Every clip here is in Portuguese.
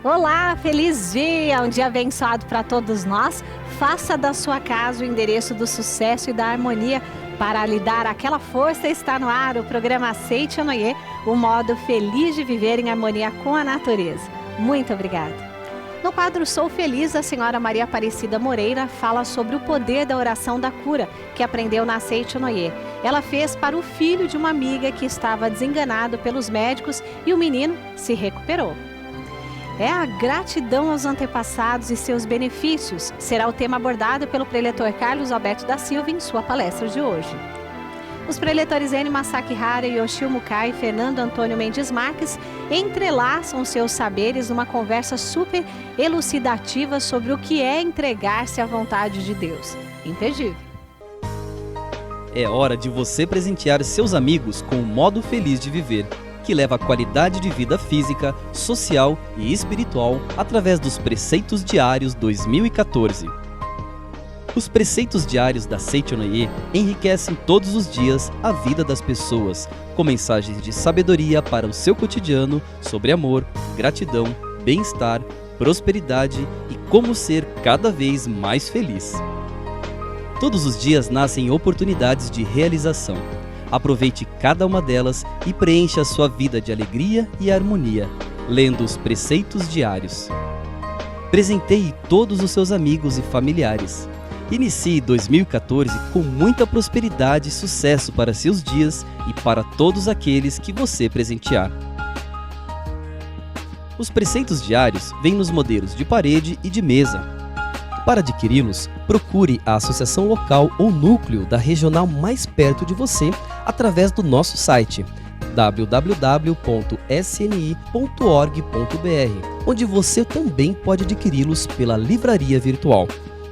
Olá, feliz dia! Um dia abençoado para todos nós. Faça da sua casa o endereço do sucesso e da harmonia. Para lhe dar aquela força, está no ar o programa Aceite Onoye, o modo feliz de viver em harmonia com a natureza. Muito obrigada. No quadro Sou Feliz, a senhora Maria Aparecida Moreira fala sobre o poder da oração da cura, que aprendeu na Aceite Onoye. Ela fez para o filho de uma amiga que estava desenganado pelos médicos e o menino se recuperou. É a gratidão aos antepassados e seus benefícios. Será o tema abordado pelo preletor Carlos Alberto da Silva em sua palestra de hoje. Os preletores Eni Masakihara, Yoshio Mukai e Fernando Antônio Mendes Marques entrelaçam seus saberes numa conversa super elucidativa sobre o que é entregar-se à vontade de Deus. Imperdível. É hora de você presentear seus amigos com o modo feliz de viver, que leva a qualidade de vida física, social e espiritual através dos Preceitos Diários 2014. Os Preceitos Diários da Aceite Onoye enriquecem todos os dias a vida das pessoas, com mensagens de sabedoria para o seu cotidiano sobre amor, gratidão, bem-estar, prosperidade e como ser cada vez mais feliz. Todos os dias nascem oportunidades de realização. Aproveite cada uma delas e preencha a sua vida de alegria e harmonia, lendo os Preceitos Diários. Presenteie todos os seus amigos e familiares. Inicie 2014 com muita prosperidade e sucesso para seus dias e para todos aqueles que você presentear. Os Preceitos Diários vêm nos modelos de parede e de mesa. Para adquiri-los, procure a associação local ou núcleo da regional mais perto de você através do nosso site www.sni.org.br, onde você também pode adquiri-los pela livraria virtual.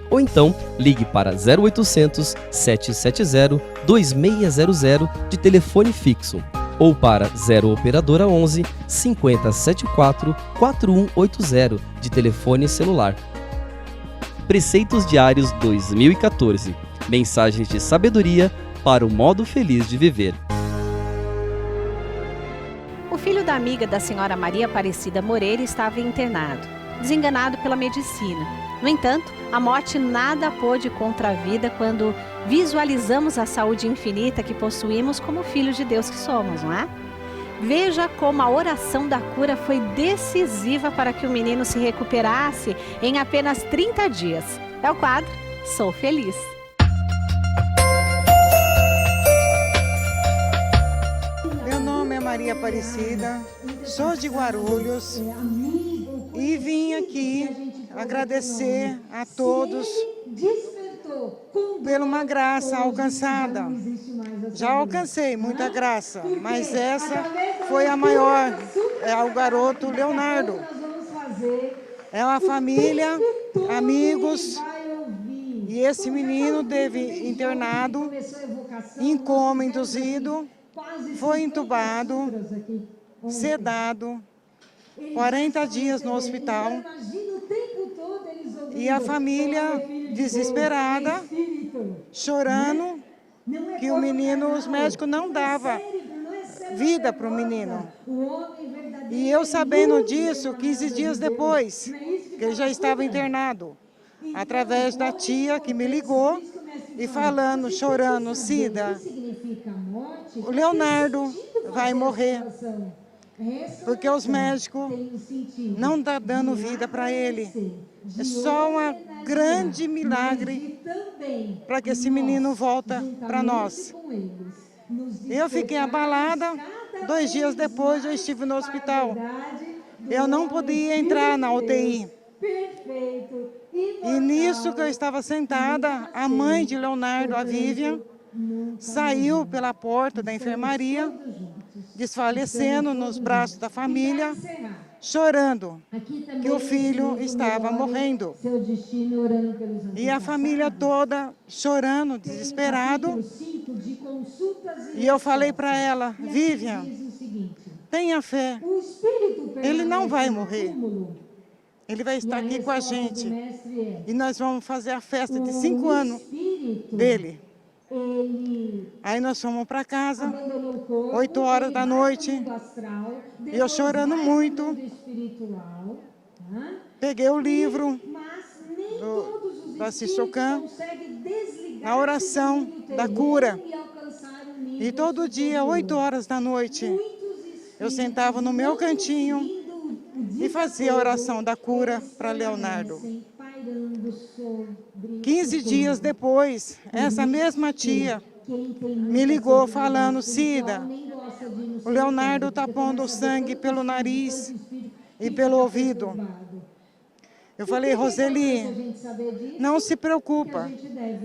Ou então, ligue para 0800 770 2600 de telefone fixo ou para 0 operadora 11 5074 4180 de telefone celular. Preceitos Diários 2014. Mensagens de sabedoria para o modo feliz de viver. O filho da amiga da senhora Maria Aparecida Moreira estava internado, desenganado pela medicina. No entanto, a morte nada pôde contra a vida quando visualizamos a saúde infinita que possuímos como filhos de Deus que somos, não é? Veja como a oração da cura foi decisiva para que o menino se recuperasse em apenas 30 dias. É o quadro Sou Feliz. Meu nome é Maria Aparecida, sou de Guarulhos e vim aqui agradecer a todos por uma graça alcançada. Já alcancei muita graça, mas essa foi a maior, é o garoto Leonardo. É uma família, amigos, e esse menino teve internado, em coma induzido, foi entubado, sedado, 40 dias no hospital. E a família desesperada, chorando, que o menino, os médicos não davam vida para o menino. E eu sabendo disso, 15 dias depois, que ele já estava internado, através da tia que me ligou e falando, chorando, Cida, o Leonardo vai morrer, porque os médicos não estão dando vida para ele. É só um grande milagre para que esse menino volta para nós. Eu fiquei abalada, 2 dias depois eu estive no hospital. Eu não podia entrar na UTI. E nisso que eu estava sentada, a mãe de Leonardo, a Vivian, saiu pela porta da enfermaria, desfalecendo nos braços da família, chorando que o filho estava morrendo. E a família toda chorando, desesperado. E eu falei para ela, Vivian, tenha fé, ele não vai morrer. Ele vai estar aqui com a gente. E nós vamos fazer a festa de 5 anos dele. Aí nós fomos para casa, 8 horas da noite, e eu chorando muito. Peguei o livro da Sichocan, na oração da cura. E todo dia, 8 horas da noite, eu sentava no meu cantinho e fazia a oração da cura para Leonardo. 15 dias depois, essa mesma tia me ligou falando: Cida, o Leonardo está pondo sangue pelo nariz e pelo ouvido. Eu falei: Roseli, não se preocupa,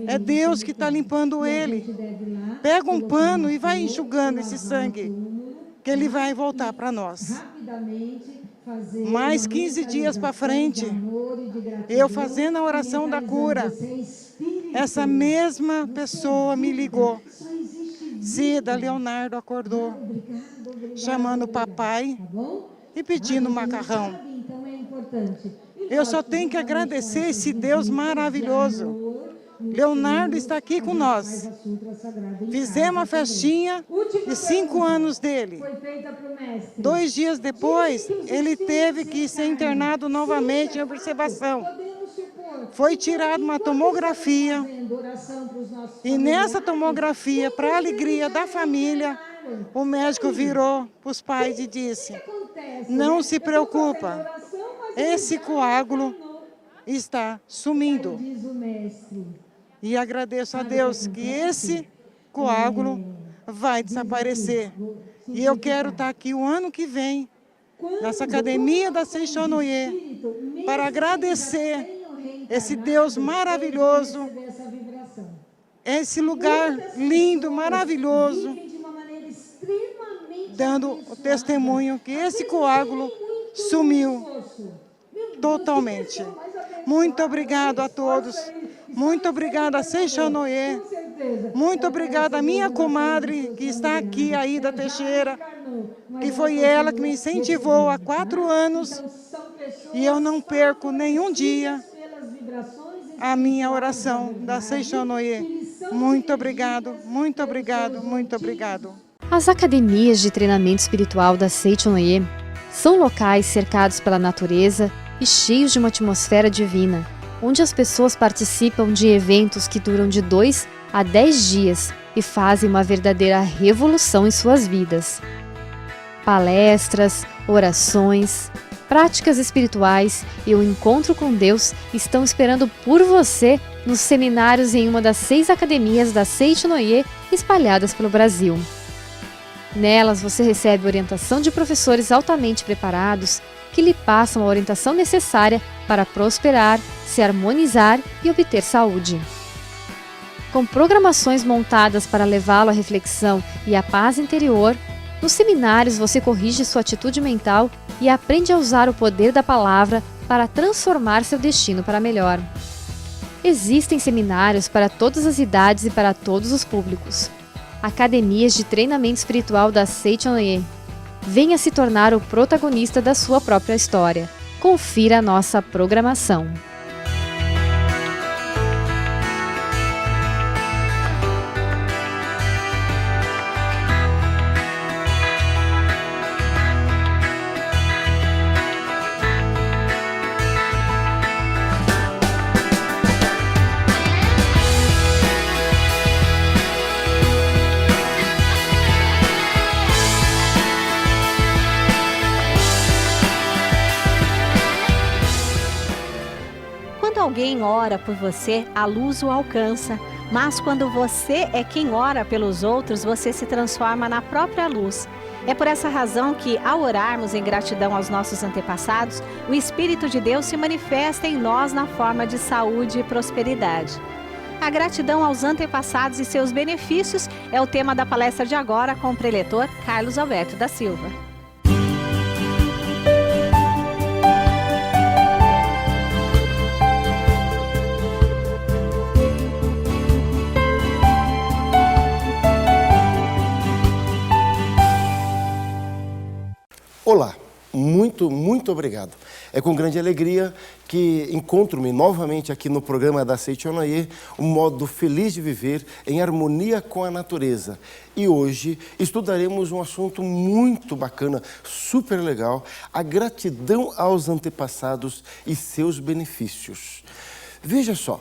é Deus que está limpando ele. Pega um pano e vai enxugando esse sangue, que ele vai voltar para nós. Mais 15 dias para frente, eu fazendo a oração da cura, essa mesma pessoa me ligou. Cida, Leonardo acordou, chamando o papai e pedindo macarrão. Eu só tenho que agradecer esse Deus maravilhoso. Leonardo está aqui com nós. Fizemos a festinha de 5 anos dele. 2 dias depois, ele teve que ser internado novamente em observação. Foi tirada uma tomografia. E nessa tomografia, para a alegria da família, o médico virou para os pais e disse: não se preocupa, esse coágulo está sumindo. E agradeço a Deus que esse coágulo vai desaparecer. E eu quero estar aqui o ano que vem, nessa academia da Seixonoye, para agradecer esse Deus maravilhoso, esse lugar lindo, maravilhoso, dando o testemunho que esse coágulo sumiu totalmente. Muito obrigado a todos. Muito obrigada a Seixonoye. Muito obrigada a minha comadre, que está aqui, a Aida Teixeira, que foi ela que me incentivou há 4 anos. E eu não perco nenhum dia a minha oração da Seixonoye. Muito obrigado, muito obrigado, muito obrigado. As academias de treinamento espiritual da Seixonoye são locais cercados pela natureza e cheios de uma atmosfera divina, onde as pessoas participam de eventos que duram de 2 a 10 dias e fazem uma verdadeira revolução em suas vidas. Palestras, orações, práticas espirituais e o encontro com Deus estão esperando por você nos seminários em uma das 6 academias da Seixonoye espalhadas pelo Brasil. Nelas você recebe orientação de professores altamente preparados que lhe passam a orientação necessária para prosperar, se harmonizar e obter saúde. Com programações montadas para levá-lo à reflexão e à paz interior, nos seminários você corrige sua atitude mental e aprende a usar o poder da palavra para transformar seu destino para melhor. Existem seminários para todas as idades e para todos os públicos. Academias de treinamento espiritual da Seixonoye. Venha se tornar o protagonista da sua própria história. Confira a nossa programação. Alguém ora por você, a luz o alcança. Mas quando você é quem ora pelos outros, você se transforma na própria luz. É por essa razão que, ao orarmos em gratidão aos nossos antepassados, o Espírito de Deus se manifesta em nós na forma de saúde e prosperidade. A gratidão aos antepassados e seus benefícios é o tema da palestra de agora com o preletor Carlos Alberto da Silva. Olá, muito, muito obrigado. É com grande alegria que encontro-me novamente aqui no programa da Seiichi Noye, um modo feliz de viver em harmonia com a natureza. E hoje estudaremos um assunto muito bacana, super legal, a gratidão aos antepassados e seus benefícios. Veja só,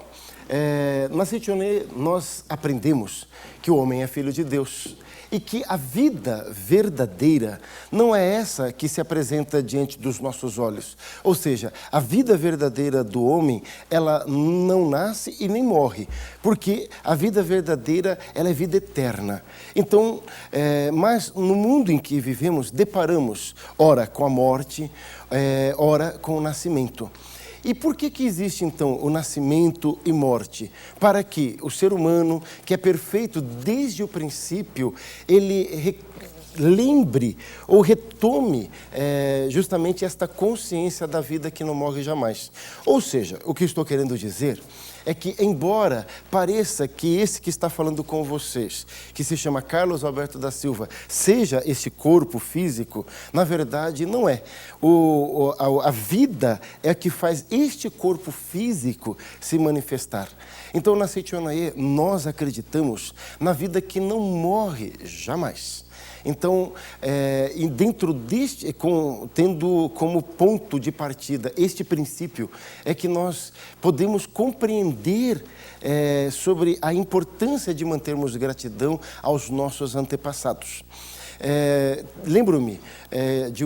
na Seiichi Noye nós aprendemos que o homem é filho de Deus e que a vida verdadeira não é essa que se apresenta diante dos nossos olhos. Ou seja, a vida verdadeira do homem, ela não nasce e nem morre, porque a vida verdadeira, ela é vida eterna. Então, mas no mundo em que vivemos, deparamos, ora com a morte, ora com o nascimento. E por que existe, então, o nascimento e morte? Para que o ser humano, que é perfeito desde o princípio, ele lembre ou retome justamente esta consciência da vida que não morre jamais. Ou seja, o que estou querendo dizer é que, embora pareça que esse que está falando com vocês, que se chama Carlos Alberto da Silva, seja esse corpo físico, na verdade não é. A vida é que faz este corpo físico se manifestar. Então, na Seiichi Noye, nós acreditamos na vida que não morre jamais. Então, dentro deste, tendo como ponto de partida este princípio, é que nós podemos compreender sobre a importância de mantermos gratidão aos nossos antepassados. Lembro-me de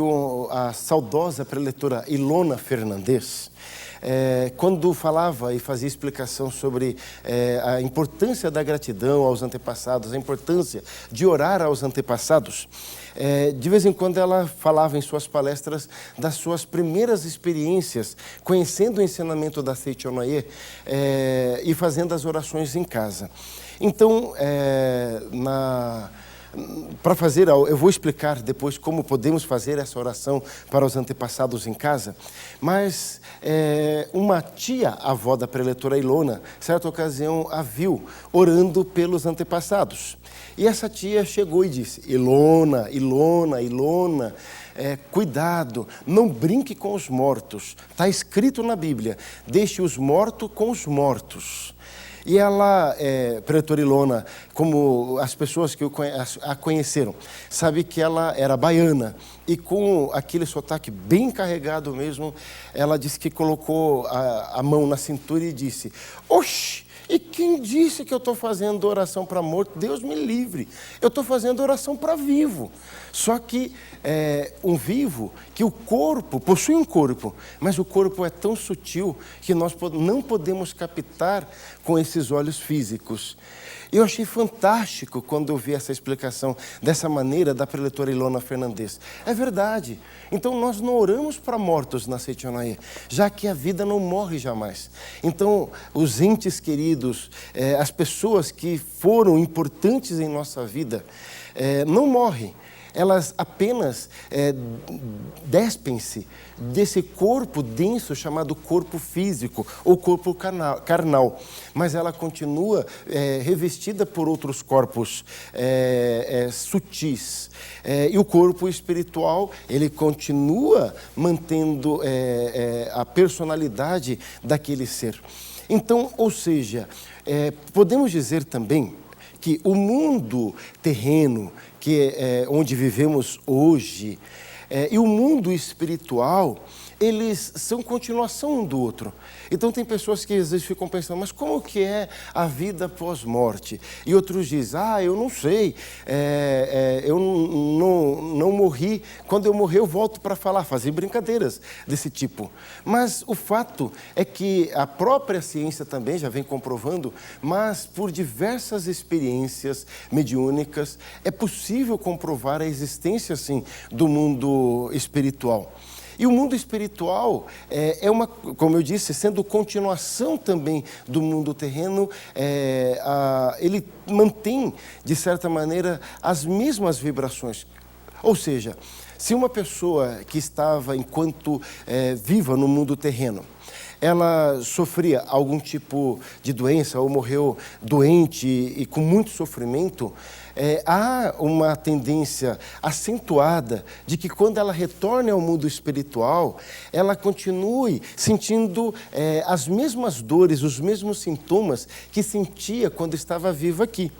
a saudosa preletora Ilona Fernandes, quando falava e fazia explicação sobre a importância da gratidão aos antepassados, a importância de orar aos antepassados, de vez em quando ela falava em suas palestras das suas primeiras experiências, conhecendo o ensinamento da Seiichi Noye e fazendo as orações em casa. Então, para fazer, eu vou explicar depois como podemos fazer essa oração para os antepassados em casa, mas uma tia-avó da preletora Ilona, certa ocasião, a viu orando pelos antepassados. E essa tia chegou e disse: Ilona, Ilona, Ilona, cuidado, não brinque com os mortos. Está escrito na Bíblia, deixe os mortos com os mortos. E ela, preletora Ilona, como as pessoas que a conheceram, sabe que ela era baiana. E com aquele sotaque bem carregado mesmo, ela disse que colocou a mão na cintura e disse: oxe! E quem disse que eu estou fazendo oração para morto? Deus me livre. Eu estou fazendo oração para vivo. Só que um vivo, que o corpo, possui um corpo, mas o corpo é tão sutil que nós não podemos captar com esses olhos físicos. Eu achei fantástico quando eu vi essa explicação dessa maneira da preletora Ilona Fernandes. É verdade. Então nós não oramos para mortos na Seiichi Noye, já que a vida não morre jamais. Então os entes queridos, as pessoas que foram importantes em nossa vida, não morrem. Elas apenas despem-se desse corpo denso chamado corpo físico ou corpo carnal, mas ela continua revestida por outros corpos sutis. E o corpo espiritual, ele continua mantendo a personalidade daquele ser. Então, ou seja, podemos dizer também que o mundo terreno, que é onde vivemos hoje, e o mundo espiritual, eles são continuação um do outro. Então tem pessoas que às vezes ficam pensando: mas como que é a vida pós-morte? E outros dizem: eu não sei, eu não morri, quando eu morrer eu volto para fazer brincadeiras desse tipo. Mas o fato é que a própria ciência também já vem comprovando, mas por diversas experiências mediúnicas é possível comprovar a existência, sim, do mundo espiritual. E o mundo espiritual como eu disse, sendo continuação também do mundo terreno, ele mantém, de certa maneira, as mesmas vibrações. Ou seja, se uma pessoa que estava enquanto viva no mundo terreno, ela sofria algum tipo de doença ou morreu doente e com muito sofrimento, há uma tendência acentuada de que quando ela retorne ao mundo espiritual, ela continue sentindo as mesmas dores, os mesmos sintomas que sentia quando estava viva aqui.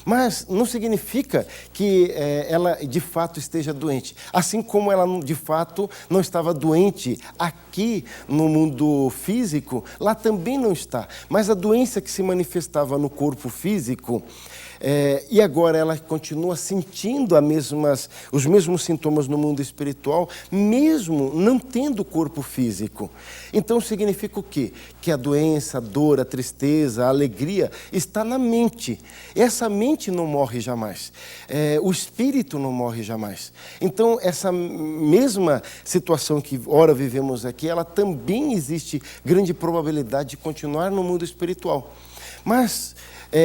Mas não significa que ela de fato esteja doente. Assim como ela de fato não estava doente aqui no mundo físico, lá também não está. Mas a doença que se manifestava no corpo físico, e agora ela continua sentindo os mesmos sintomas no mundo espiritual, mesmo não tendo corpo físico. Então significa o quê? Que a doença, a dor, a tristeza, a alegria está na mente. Essa mente não morre jamais. O espírito não morre jamais. Então essa mesma situação que ora vivemos aqui, ela também existe grande probabilidade de continuar no mundo espiritual. Mas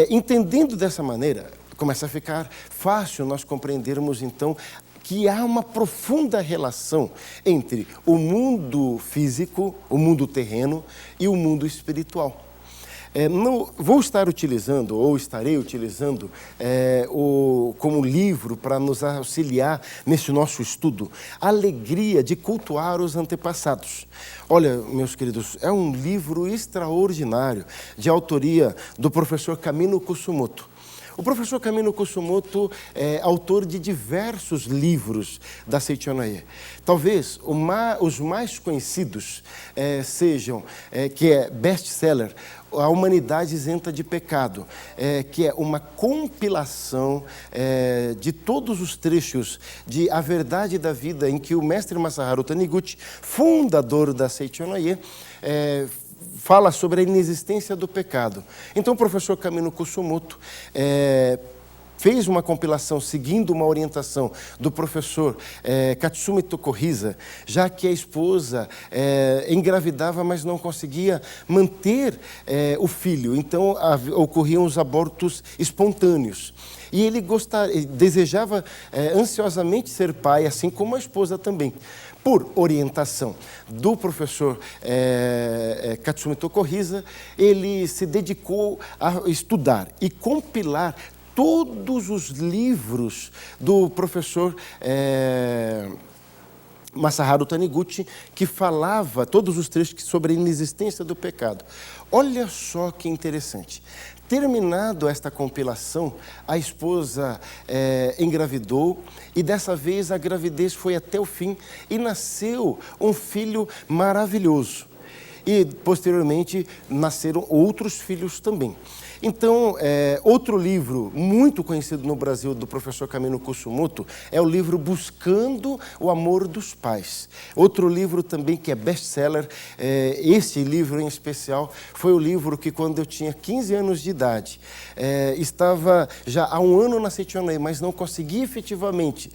entendendo dessa maneira, começa a ficar fácil nós compreendermos então que há uma profunda relação entre o mundo físico, o mundo terreno e o mundo espiritual. Vou estar utilizando, ou estarei utilizando, como livro para nos auxiliar nesse nosso estudo, A Alegria de Cultuar os Antepassados. Olha, meus queridos, é um livro extraordinário, de autoria do professor Kamino Kusumoto. O professor Kamino Kusumoto é autor de diversos livros da Seicho Noye. Talvez os mais conhecidos sejam, que é best-seller, A Humanidade Isenta de Pecado, que é uma compilação de todos os trechos de A Verdade da Vida, em que o mestre Masaharu Taniguchi, fundador da Seicho Noye, fala sobre a inexistência do pecado. Então o professor Kamino Kusumoto fez uma compilação seguindo uma orientação do professor Katsumi Tokuhisa, já que a esposa engravidava, mas não conseguia manter o filho. Então ocorriam os abortos espontâneos. E ele desejava ansiosamente ser pai, assim como a esposa também. Por orientação do professor Katsumi Tokuhisa, ele se dedicou a estudar e compilar todos os livros do professor Masaharu Taniguchi, que falava todos os trechos sobre a inexistência do pecado. Olha só que interessante. Terminado esta compilação, a esposa engravidou e dessa vez a gravidez foi até o fim e nasceu um filho maravilhoso. E posteriormente nasceram outros filhos também. Então, outro livro muito conhecido no Brasil do professor Kamino Kusumoto é o livro Buscando o Amor dos Pais. Outro livro também que é best-seller, esse livro em especial, foi o livro que quando eu tinha 15 anos de idade, estava já há um ano na Seicho Noye, mas não consegui efetivamente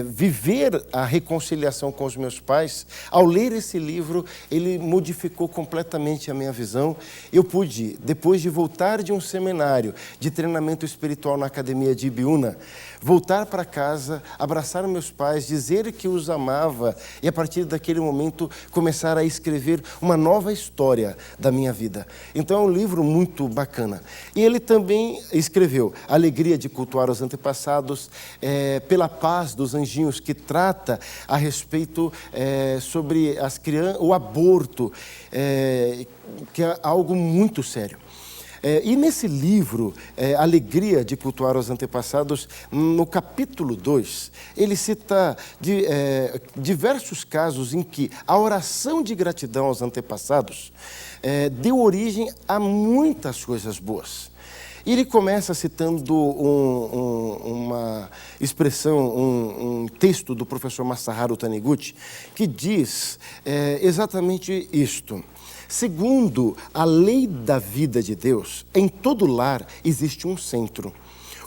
viver a reconciliação com os meus pais. Ao ler esse livro, ele modificou completamente a minha visão. Eu pude, depois de voltar de um seminário de treinamento espiritual na Academia de Ibiúna, voltar para casa, abraçar meus pais, dizer que os amava e a partir daquele momento começar a escrever uma nova história da minha vida. Então é um livro muito bacana. E ele também escreveu Alegria de Cultuar os Antepassados, Pela Paz dos Anjinhos, que trata a respeito sobre o aborto, que é algo muito sério. E nesse livro, Alegria de Cultuar os Antepassados, no capítulo 2, ele cita diversos casos em que a oração de gratidão aos antepassados deu origem a muitas coisas boas. E ele começa citando uma expressão, um texto do professor Masaharu Taniguchi, que diz exatamente isto. Segundo a lei da vida de Deus, em todo lar existe um centro.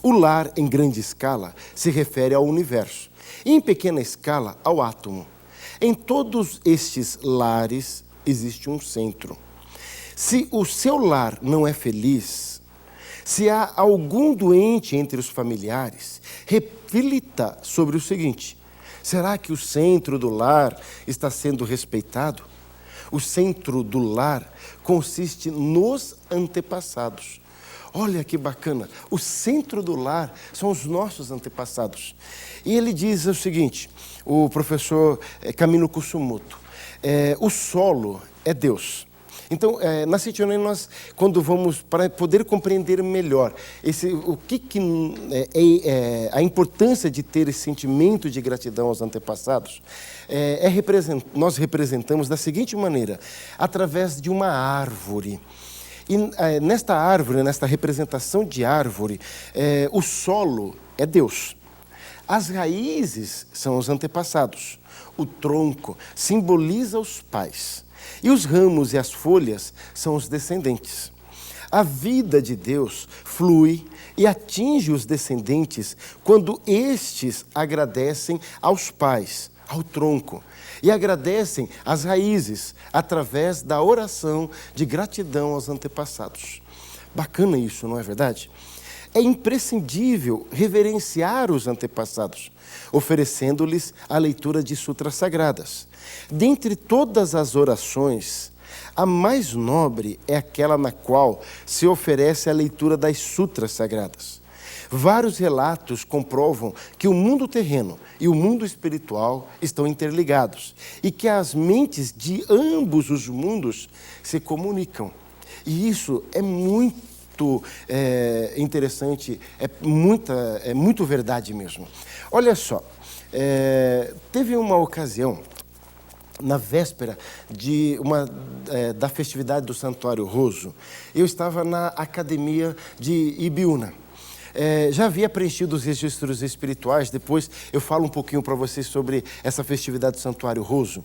O lar, em grande escala, se refere ao universo, e em pequena escala, ao átomo. Em todos estes lares existe um centro. Se o seu lar não é feliz, se há algum doente entre os familiares, reflita sobre o seguinte: será que o centro do lar está sendo respeitado? o centro do lar consiste nos antepassados. Olha que bacana, o centro do lar são os nossos antepassados. E ele diz o seguinte, o professor Camilo Kussumoto, o solo é Deus. Então, na Seicho no Ie, nós, quando vamos para poder compreender melhor a importância de ter esse sentimento de gratidão aos antepassados, nós representamos da seguinte maneira, através de uma árvore. E nesta árvore, nesta representação de árvore, o solo é Deus. As raízes são os antepassados. O tronco simboliza os pais. E os ramos e as folhas são os descendentes. A vida de Deus flui e atinge os descendentes quando estes agradecem aos pais, ao tronco, e agradecem às raízes através da oração de gratidão aos antepassados. Bacana isso, não é verdade? É imprescindível reverenciar os antepassados, oferecendo-lhes a leitura de sutras sagradas. Dentre todas as orações, a mais nobre é aquela na qual se oferece a leitura das sutras sagradas. Vários relatos comprovam que o mundo terreno e o mundo espiritual estão interligados e que as mentes de ambos os mundos se comunicam. E isso é muito interessante, é muito verdade mesmo. Olha só, teve uma ocasião, na véspera da festividade do Santuário Roso, eu estava na academia de Ibiúna. Já havia preenchido os registros espirituais, depois eu falo um pouquinho para vocês sobre essa festividade do Santuário Roso.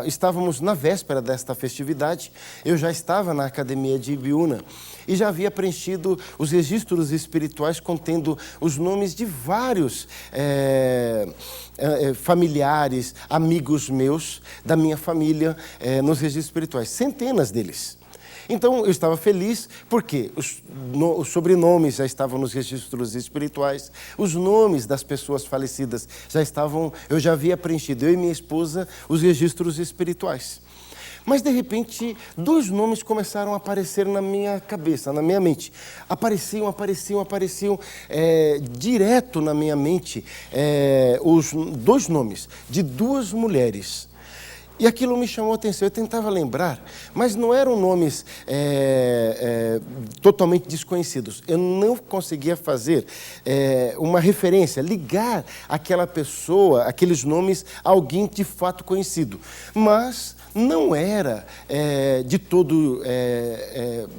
Estávamos na véspera desta festividade, eu já estava na academia de Ibiúna e já havia preenchido os registros espirituais contendo os nomes de vários familiares, amigos meus, da minha família, nos registros espirituais, centenas deles. Então, eu estava feliz porque os sobrenomes já estavam nos registros espirituais, os nomes das pessoas falecidas eu já havia preenchido, eu e minha esposa, os registros espirituais. Mas, de repente, 2 nomes começaram a aparecer na minha cabeça, na minha mente. Apareciam direto na minha mente os 2 nomes de 2 mulheres. E aquilo me chamou a atenção, eu tentava lembrar, mas não eram nomes totalmente desconhecidos. Eu não conseguia fazer uma referência, ligar aquela pessoa, aqueles nomes, a alguém de fato conhecido. Mas não era de todo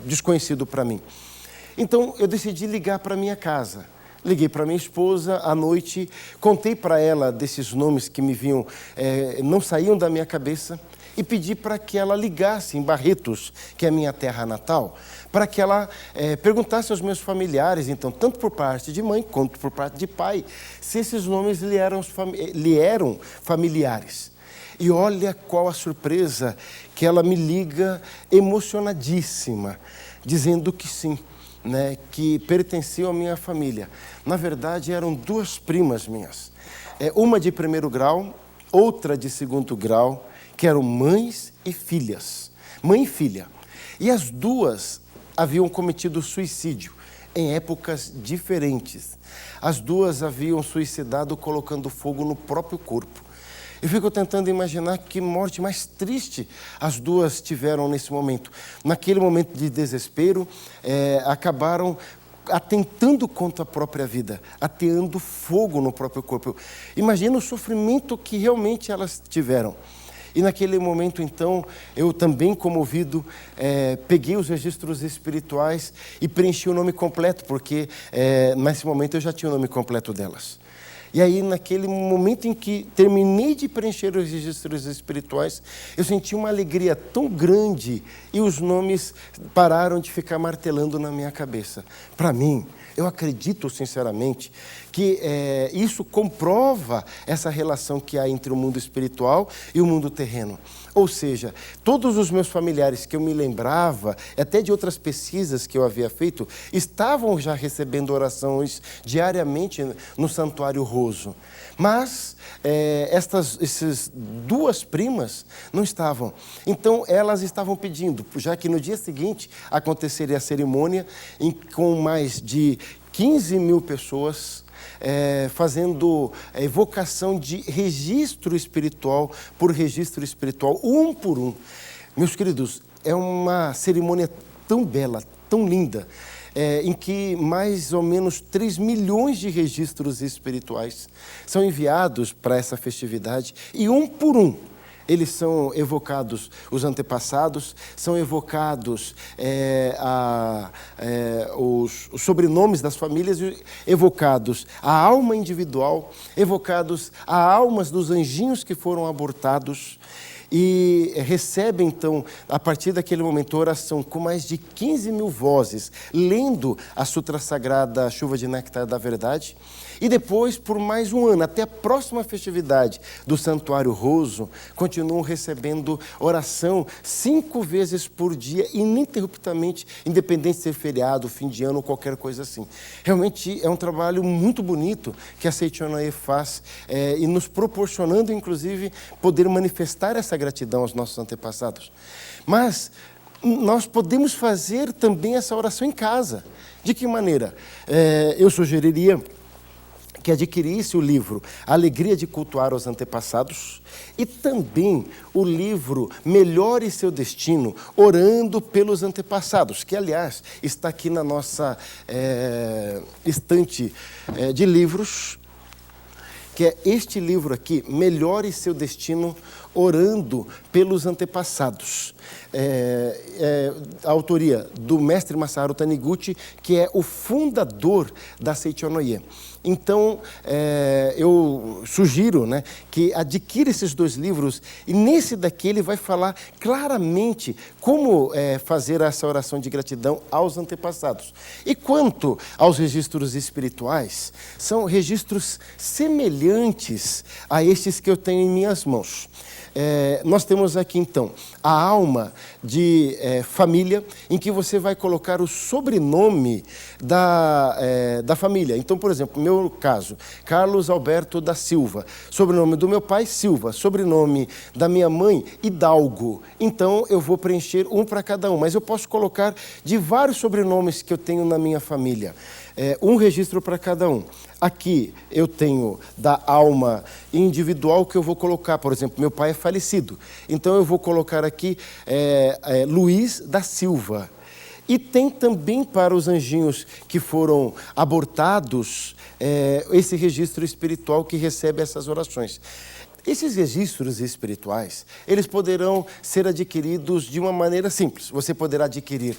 desconhecido para mim. Então, eu decidi ligar para minha casa. Liguei para minha esposa à noite, contei para ela desses nomes que me vinham, não saíam da minha cabeça, e pedi para que ela ligasse em Barretos, que é a minha terra natal, para que ela perguntasse aos meus familiares, então, tanto por parte de mãe quanto por parte de pai, se esses nomes lhe eram familiares. E olha qual a surpresa, que ela me liga emocionadíssima, dizendo que sim. Que pertenciam à minha família. Na verdade, eram 2 primas minhas. Uma de 1º grau, outra de 2º grau, que eram mães e filhas. Mãe e filha. E as 2 haviam cometido suicídio em épocas diferentes. As 2 haviam suicidado colocando fogo no próprio corpo. Eu fico tentando imaginar que morte mais triste as 2 tiveram nesse momento. Naquele momento de desespero, acabaram atentando contra a própria vida, ateando fogo no próprio corpo. Imagina o sofrimento que realmente elas tiveram. E naquele momento, então, eu também, comovido, peguei os registros espirituais e preenchi o nome completo, porque nesse momento eu já tinha o nome completo delas. E aí, naquele momento em que terminei de preencher os registros espirituais, eu senti uma alegria tão grande e os nomes pararam de ficar martelando na minha cabeça. Para mim, eu acredito sinceramente que isso comprova essa relação que há entre o mundo espiritual e o mundo terreno. Ou seja, todos os meus familiares que eu me lembrava, até de outras pesquisas que eu havia feito, estavam já recebendo orações diariamente no Santuário Roso. Mas essas duas primas não estavam. Então, elas estavam pedindo, já que no dia seguinte aconteceria a cerimônia com mais de 15 mil pessoas, fazendo evocação de registro espiritual por registro espiritual, um por um. Meus queridos, é uma cerimônia tão bela, tão linda, em que mais ou menos 3 milhões de registros espirituais são enviados para essa festividade, e um por um eles são evocados, os antepassados, são evocados os sobrenomes das famílias, evocados a alma individual, evocados as almas dos anjinhos que foram abortados, e recebe, então, a partir daquele momento, oração com mais de 15 mil vozes, lendo a Sutra Sagrada Chuva de Néctar da Verdade. E depois, por mais um ano, até a próxima festividade do Santuário Roso, continuam recebendo oração 5 vezes por dia, ininterruptamente, independente de ser feriado, fim de ano ou qualquer coisa assim. Realmente é um trabalho muito bonito que a Seicho no Ie faz, e nos proporcionando, inclusive, poder manifestar essa gratidão aos nossos antepassados. Mas nós podemos fazer também essa oração em casa. De que maneira? Eu sugeriria que adquirisse o livro Alegria de Cultuar os Antepassados e também o livro Melhore Seu Destino, Orando pelos Antepassados, que, aliás, está aqui na nossa estante de livros, que é este livro aqui, Melhore Seu Destino, Orando pelos Antepassados. A autoria do mestre Masaharu Taniguchi, que é o fundador da Seicho no Ie. Então, eu sugiro, né, que adquira esses 2 livros, e nesse daqui ele vai falar claramente como fazer essa oração de gratidão aos antepassados. E quanto aos registros espirituais, são registros semelhantes a estes que eu tenho em minhas mãos. Nós temos aqui, então, a alma de família, em que você vai colocar o sobrenome da família. Então, por exemplo, no meu caso, Carlos Alberto da Silva, sobrenome do meu pai, Silva, sobrenome da minha mãe, Hidalgo. Então, eu vou preencher um para cada um, mas eu posso colocar de vários sobrenomes que eu tenho na minha família. Um registro para cada um. Aqui eu tenho da alma individual que eu vou colocar, por exemplo, meu pai é falecido, então eu vou colocar aqui Luiz da Silva. E tem também para os anjinhos que foram abortados, esse registro espiritual que recebe essas orações. Esses registros espirituais, eles poderão ser adquiridos de uma maneira simples. Você poderá adquirir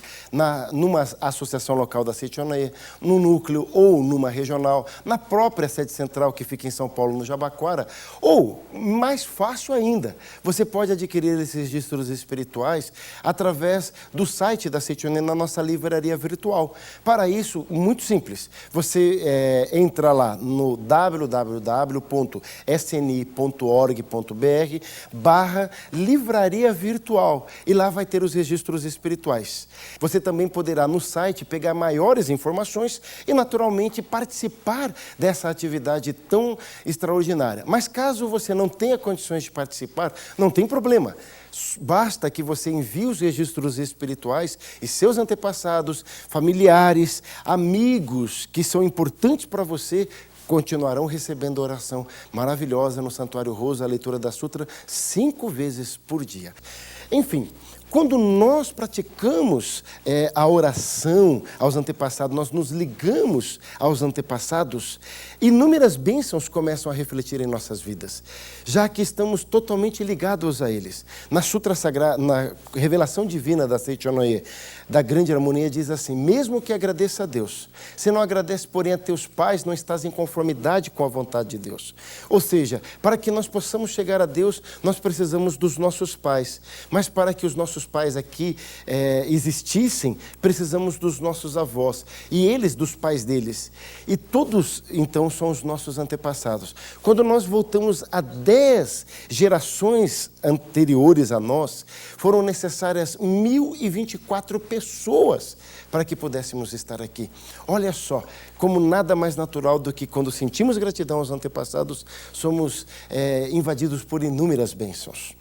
numa associação local da Seicho no Ie, no núcleo ou numa regional, na própria sede central que fica em São Paulo, no Jabaquara, ou, mais fácil ainda, você pode adquirir esses registros espirituais através do site da Seicho no Ie na nossa livraria virtual. Para isso, muito simples, você entra lá no www.sni.org.br/livraria virtual e lá vai ter os registros espirituais. Você também poderá no site pegar maiores informações e naturalmente participar dessa atividade tão extraordinária. Mas caso você não tenha condições de participar, não tem problema. Basta que você envie os registros espirituais e seus antepassados, familiares, amigos que são importantes para você continuarão recebendo oração maravilhosa no Santuário Roso, a leitura da Sutra 5 vezes por dia. Enfim, quando nós praticamos a oração aos antepassados, nós nos ligamos aos antepassados, inúmeras bênçãos começam a refletir em nossas vidas, já que estamos totalmente ligados a eles. Na Sutra Sagrada, na revelação divina da Seicho no Ie, da Grande Harmonia, diz assim: mesmo que agradeça a Deus, se não agradece, porém, a teus pais, não estás em conformidade com a vontade de Deus. Ou seja, para que nós possamos chegar a Deus, nós precisamos dos nossos pais, mas para que os nossos nossos pais aqui existissem, precisamos dos nossos avós. E eles dos pais deles. E todos, então, são os nossos antepassados. Quando nós voltamos a 10 gerações anteriores a nós, foram necessárias 1.024 pessoas para que pudéssemos estar aqui. Olha só, como nada mais natural do que quando sentimos gratidão aos antepassados, somos invadidos por inúmeras bênçãos.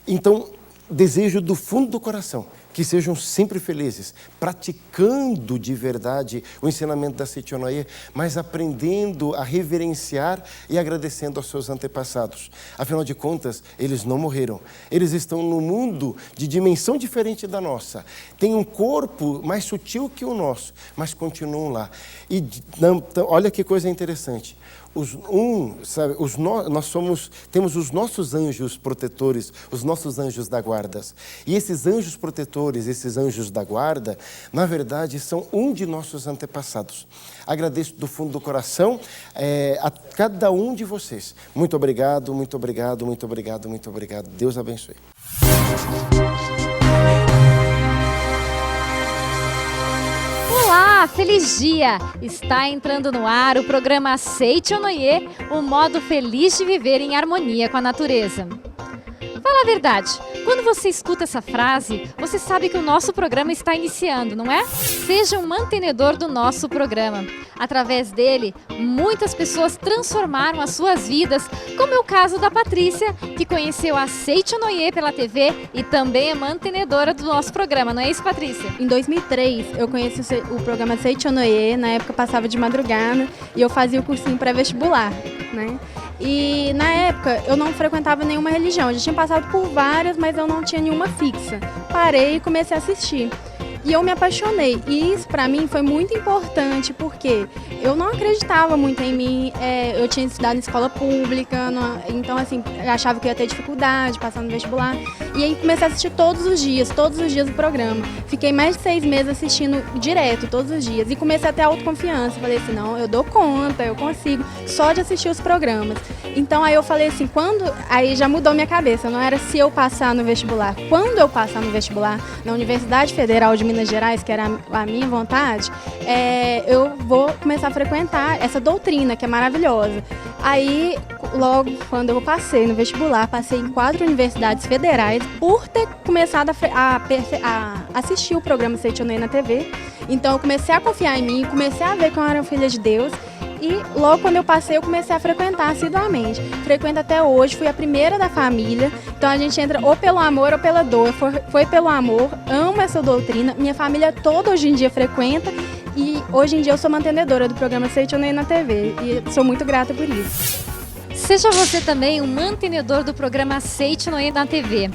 Então, desejo do fundo do coração que sejam sempre felizes, praticando de verdade o ensinamento da Seicho Noye, mas aprendendo a reverenciar e agradecendo aos seus antepassados. Afinal de contas, eles não morreram. Eles estão no mundo de dimensão diferente da nossa. Têm um corpo mais sutil que o nosso, mas continuam lá. E olha que coisa interessante. Nós temos os nossos anjos protetores, os nossos anjos da guarda. E esses anjos protetores, esses anjos da guarda, na verdade, são um de nossos antepassados. Agradeço do fundo do coração a cada um de vocês. Muito obrigado, muito obrigado, muito obrigado, muito obrigado. Deus abençoe. Olá, feliz dia! Está entrando no ar o programa Seicho Noye, o modo feliz de viver em harmonia com a natureza. Fala a verdade, quando você escuta essa frase, você sabe que o nosso programa está iniciando, não é? Seja um mantenedor do nosso programa. Através dele, muitas pessoas transformaram as suas vidas, como é o caso da Patrícia, que conheceu a Seicho Noye pela TV e também é mantenedora do nosso programa, não é isso, Patrícia? Em 2003, eu conheci o programa Seicho Noye, na época eu passava de madrugada e eu fazia o cursinho pré-vestibular, né? E na época eu não frequentava nenhuma religião, eu já tinha passado por várias, mas eu não tinha nenhuma fixa. Parei e comecei a assistir. E eu me apaixonei. E isso pra mim foi muito importante, porque eu não acreditava muito em mim. Eu tinha estudado em escola pública, então assim, eu achava que eu ia ter dificuldade passando no vestibular. E aí comecei a assistir todos os dias o programa. Fiquei mais de 6 meses assistindo direto, todos os dias. E comecei a ter autoconfiança. Falei assim, não, eu dou conta, eu consigo, só de assistir os programas. Então aí eu falei assim, aí já mudou minha cabeça, não era se eu passar no vestibular. Quando eu passar no vestibular, na Universidade Federal de Minas Gerais, que era a minha vontade, eu vou começar a frequentar essa doutrina, que é maravilhosa. Aí, logo quando eu passei no vestibular, passei em 4 universidades federais por ter começado a assistir o programa Seicho Noye na TV. Então eu comecei a confiar em mim, comecei a ver que eu era filha de Deus. E logo quando eu passei, eu comecei a frequentar assiduamente. Frequento até hoje, fui a primeira da família. Então a gente entra ou pelo amor ou pela dor. Foi pelo amor, amo essa doutrina. Minha família toda hoje em dia frequenta. E hoje em dia eu sou mantenedora do programa Seicho Noye na TV. E sou muito grata por isso. Seja você também um mantenedor do programa Seicho Noye na TV.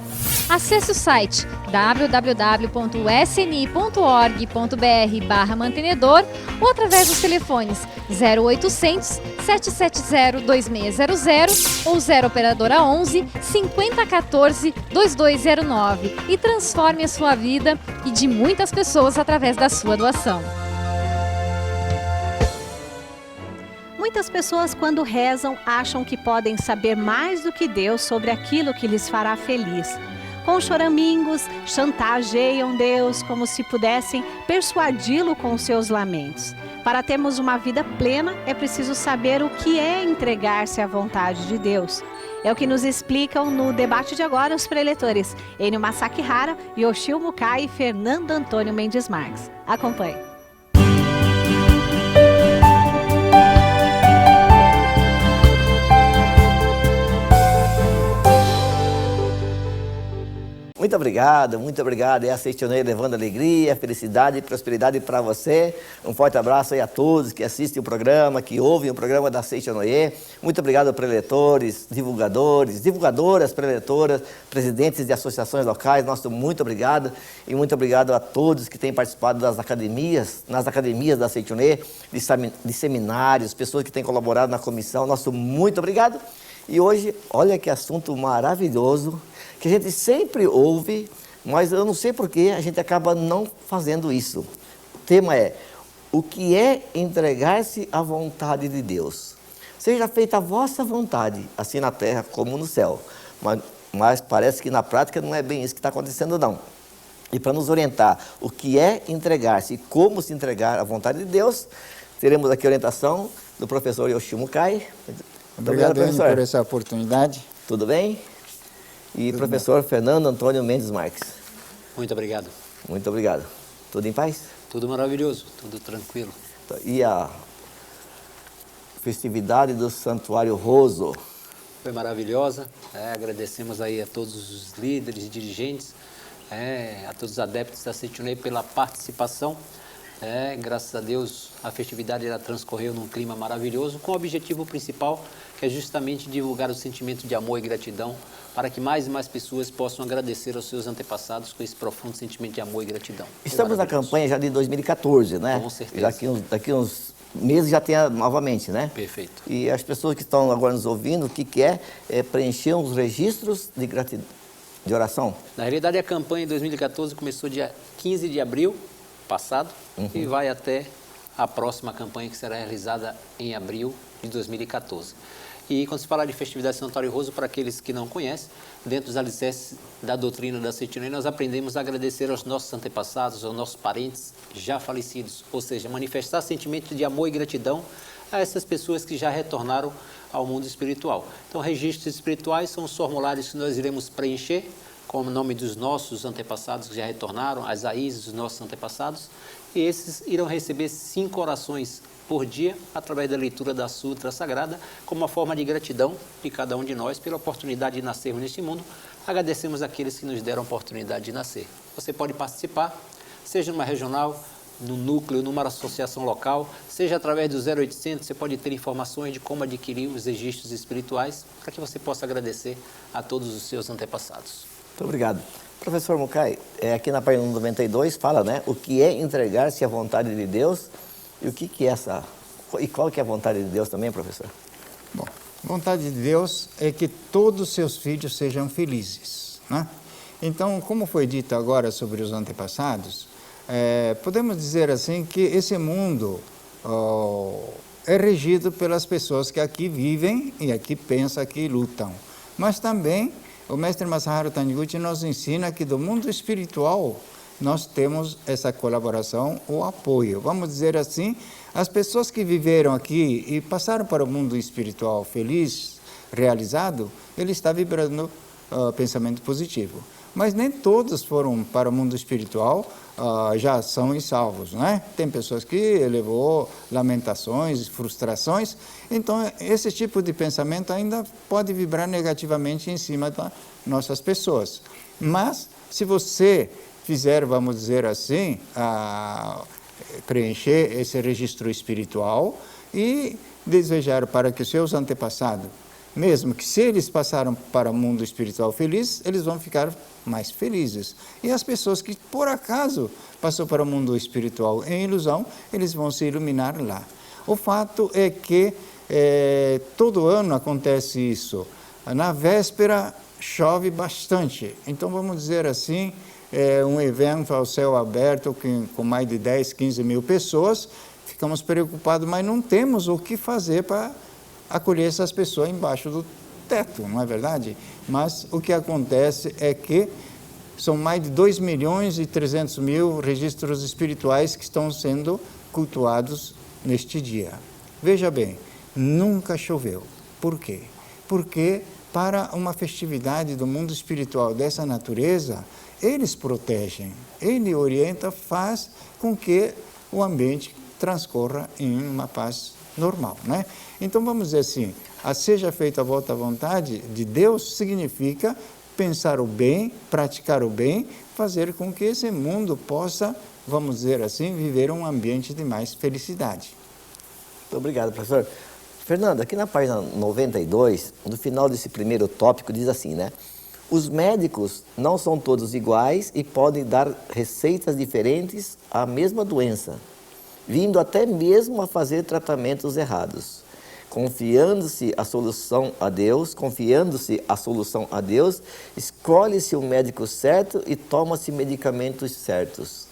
Acesse o site www.sni.org.br/mantenedor ou através dos telefones 0800 770 2600 ou 0 operadora 11 5014 2209 e transforme a sua vida e de muitas pessoas através da sua doação. Muitas pessoas, quando rezam, acham que podem saber mais do que Deus sobre aquilo que lhes fará feliz. Com choramingos, chantageiam Deus como se pudessem persuadi-lo com seus lamentos. Para termos uma vida plena, é preciso saber o que é entregar-se à vontade de Deus. É o que nos explicam no debate de agora os preletores Enio Masakihara, Yoshio Mukai e Fernando Antônio Mendes Marques. Acompanhe. Muito obrigado. É a Seicho Noye levando alegria, felicidade e prosperidade para você. Um forte abraço aí a todos que assistem o programa, que ouvem o programa da Seicho Noye. Muito obrigado, preletores, divulgadoras, preletoras, presidentes de associações locais. Nosso muito obrigado. E muito obrigado a todos que têm participado nas academias da Seicho Noye, de seminários, pessoas que têm colaborado na comissão. Nosso muito obrigado. E hoje, olha que assunto maravilhoso, que a gente sempre ouve, mas eu não sei por que a gente acaba não fazendo isso. O tema é, o que é entregar-se à vontade de Deus? Seja feita a vossa vontade, assim na terra como no céu. mas parece que na prática não é bem isso que está acontecendo, não. E para nos orientar o que é entregar-se e como se entregar à vontade de Deus, teremos aqui a orientação do professor Yoshio Mukai. Obrigado, professor, por essa oportunidade. Tudo bem? E tudo professor bem. Fernando Antônio Mendes Marques. Muito obrigado. Muito obrigado. Tudo em paz? Tudo maravilhoso, tudo tranquilo. E a festividade do Santuário Roso? Foi maravilhosa. Agradecemos aí a todos os líderes, dirigentes, a todos os adeptos da Seitonei pela participação. Graças a Deus, a festividade ela transcorreu num clima maravilhoso, com o objetivo principal, que é justamente divulgar o sentimento de amor e gratidão, para que mais e mais pessoas possam agradecer aos seus antepassados com esse profundo sentimento de amor e gratidão. Estamos na campanha já de 2014, né? Com certeza. Daqui uns meses já tem novamente, né? Perfeito. E as pessoas que estão agora nos ouvindo, o que é preencher os registros de gratidão, de oração? Na realidade, a campanha em 2014 começou dia 15 de abril passado e vai até a próxima campanha que será realizada em abril de 2014. E quando se fala de festividade de Santuário Roso, para aqueles que não conhecem, dentro dos alicerces da doutrina da Seitonei, nós aprendemos a agradecer aos nossos antepassados, aos nossos parentes já falecidos, ou seja, manifestar sentimento de amor e gratidão a essas pessoas que já retornaram ao mundo espiritual. Então, registros espirituais são os formulários que nós iremos preencher com o nome dos nossos antepassados que já retornaram, as raízes dos nossos antepassados, e esses irão receber 5 orações por dia, através da leitura da Sutra Sagrada, como uma forma de gratidão de cada um de nós pela oportunidade de nascermos neste mundo. Agradecemos àqueles que nos deram a oportunidade de nascer. Você pode participar, seja numa regional, no núcleo, numa associação local, seja através do 0800, você pode ter informações de como adquirir os registros espirituais, para que você possa agradecer a todos os seus antepassados. Muito obrigado. Professor Mukai, aqui na página 92 fala, né, o que é entregar-se à vontade de Deus e o que é essa... E qual que é a vontade de Deus também, professor? Bom, a vontade de Deus é que todos os seus filhos sejam felizes, né? Então, como foi dito agora sobre os antepassados, podemos dizer assim que esse mundo é regido pelas pessoas que aqui vivem e aqui pensam, aqui lutam. Mas também o mestre Masaharu Taniguchi nos ensina que do mundo espiritual nós temos essa colaboração, o apoio. Vamos dizer assim, as pessoas que viveram aqui e passaram para o mundo espiritual feliz, realizado, ele está vibrando pensamento positivo. Mas nem todos foram para o mundo espiritual, já são e salvos, né? Tem pessoas que elevou lamentações, frustrações, então esse tipo de pensamento ainda pode vibrar negativamente em cima das nossas pessoas. Mas, se você fizer, vamos dizer assim, preencher esse registro espiritual e desejar para que os seus antepassados, mesmo que se eles passaram para o mundo espiritual feliz, eles vão ficar mais felizes. E as pessoas que, por acaso, passou para o mundo espiritual em ilusão, eles vão se iluminar lá. O fato é que todo ano acontece isso. Na véspera, chove bastante. Então, vamos dizer assim, um evento ao céu aberto com mais de 10, 15 mil pessoas, ficamos preocupados, mas não temos o que fazer para acolher essas pessoas embaixo do teto, não é verdade? Mas o que acontece é que são mais de 2 milhões e 300 mil registros espirituais que estão sendo cultuados neste dia. Veja bem, nunca choveu. Por quê? Porque para uma festividade do mundo espiritual dessa natureza, eles protegem, ele orienta, faz com que o ambiente transcorra em uma paz normal, né? Então, vamos dizer assim, seja feita a vossa vontade de Deus significa pensar o bem, praticar o bem, fazer com que esse mundo possa, vamos dizer assim, viver um ambiente de mais felicidade. Muito obrigado, professor. Fernando, aqui na página 92, no final desse primeiro tópico, diz assim, né? Os médicos não são todos iguais e podem dar receitas diferentes à mesma doença, vindo até mesmo a fazer tratamentos errados. Confiando-se a solução a Deus, escolhe-se o médico certo e toma-se medicamentos certos.